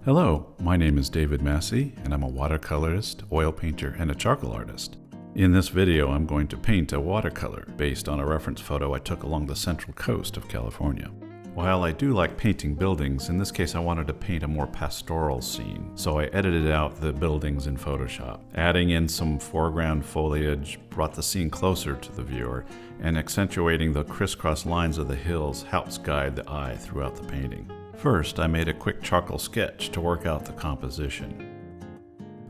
Hello, my name is David Massey, and I'm a watercolorist, oil painter, and a charcoal artist. In this video, I'm going to paint a watercolor based on a reference photo I took along the central coast of California. While I do like painting buildings, in this case I wanted to paint a more pastoral scene, so I edited out the buildings in Photoshop. Adding in some foreground foliage brought the scene closer to the viewer, and accentuating the crisscross lines of the hills helps guide the eye throughout the painting. First, I made a quick charcoal sketch to work out the composition.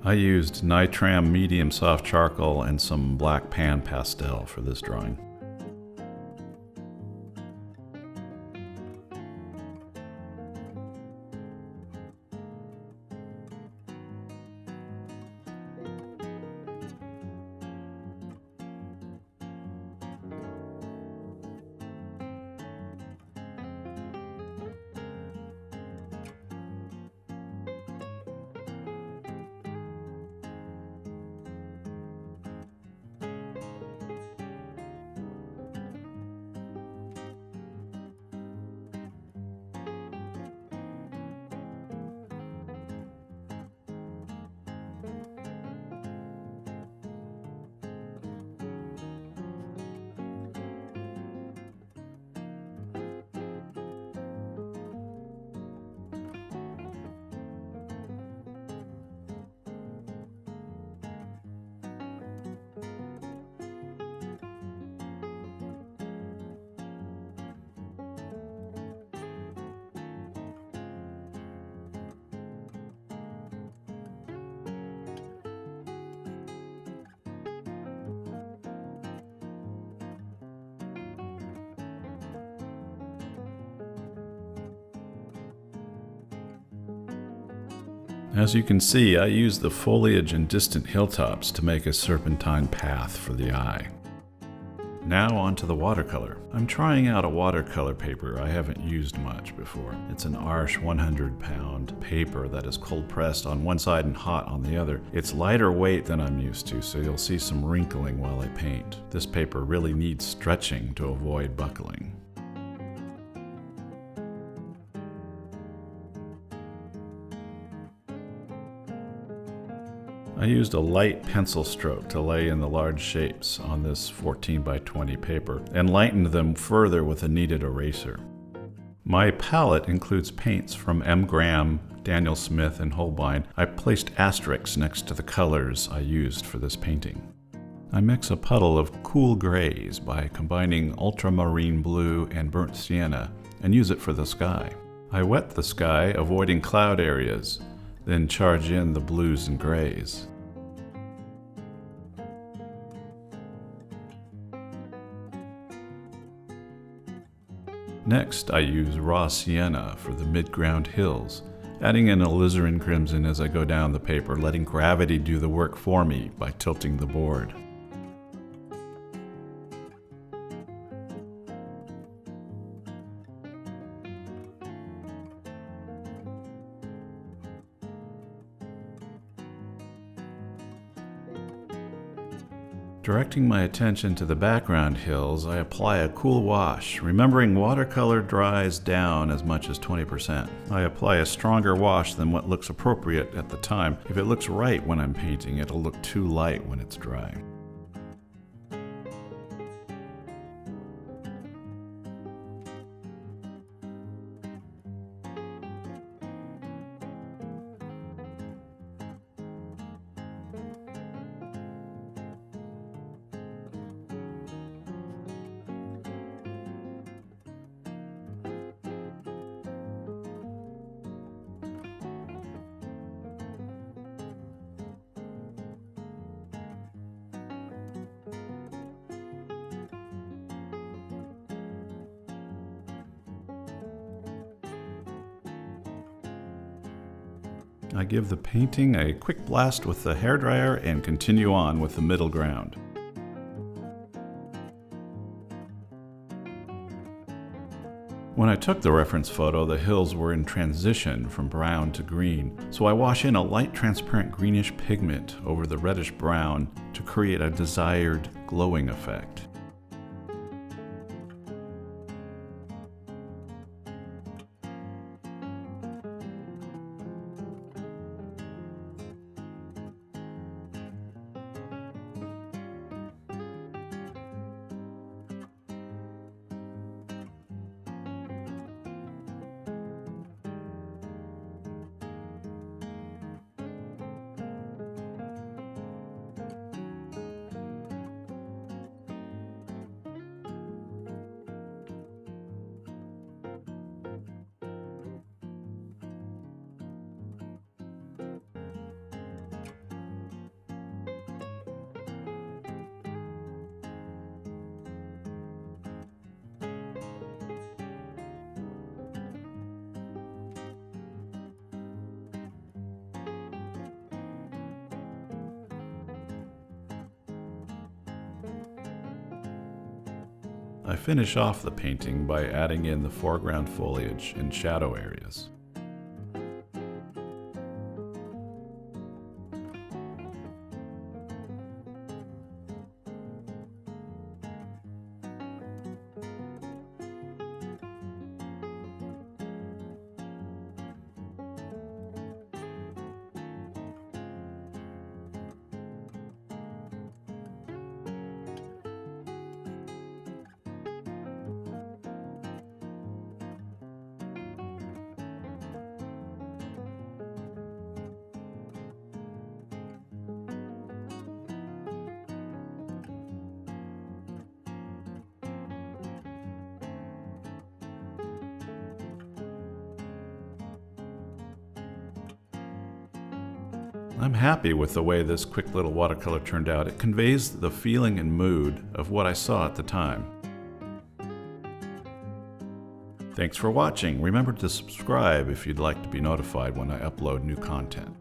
I used Nitram medium soft charcoal and some black pan pastel for this drawing. As you can see, I used the foliage and distant hilltops to make a serpentine path for the eye. Now onto the watercolor. I'm trying out a watercolor paper I haven't used much before. It's an Arches 100-pound paper that is cold pressed on one side and hot on the other. It's lighter weight than I'm used to, so you'll see some wrinkling while I paint. This paper really needs stretching to avoid buckling. I used a light pencil stroke to lay in the large shapes on this 14 by 20 paper and lightened them further with a kneaded eraser. My palette includes paints from M. Graham, Daniel Smith, and Holbein. I placed asterisks next to the colors I used for this painting. I mix a puddle of cool grays by combining ultramarine blue and burnt sienna and use it for the sky. I wet the sky, avoiding cloud areas, then charge in the blues and grays. Next, I use raw sienna for the mid-ground hills, adding in alizarin crimson as I go down the paper, letting gravity do the work for me by tilting the board. Directing my attention to the background hills, I apply a cool wash, remembering watercolor dries down as much as 20%. I apply a stronger wash than what looks appropriate at the time. If it looks right when I'm painting, it'll look too light when it's dry. I give the painting a quick blast with the hairdryer and continue on with the middle ground. When I took the reference photo, the hills were in transition from brown to green, so I wash in a light transparent greenish pigment over the reddish brown to create a desired glowing effect. I finish off the painting by adding in the foreground foliage and shadow areas. I'm happy with the way this quick little watercolor turned out. It conveys the feeling and mood of what I saw at the time. Thanks for watching. Remember to subscribe if you'd like to be notified when I upload new content.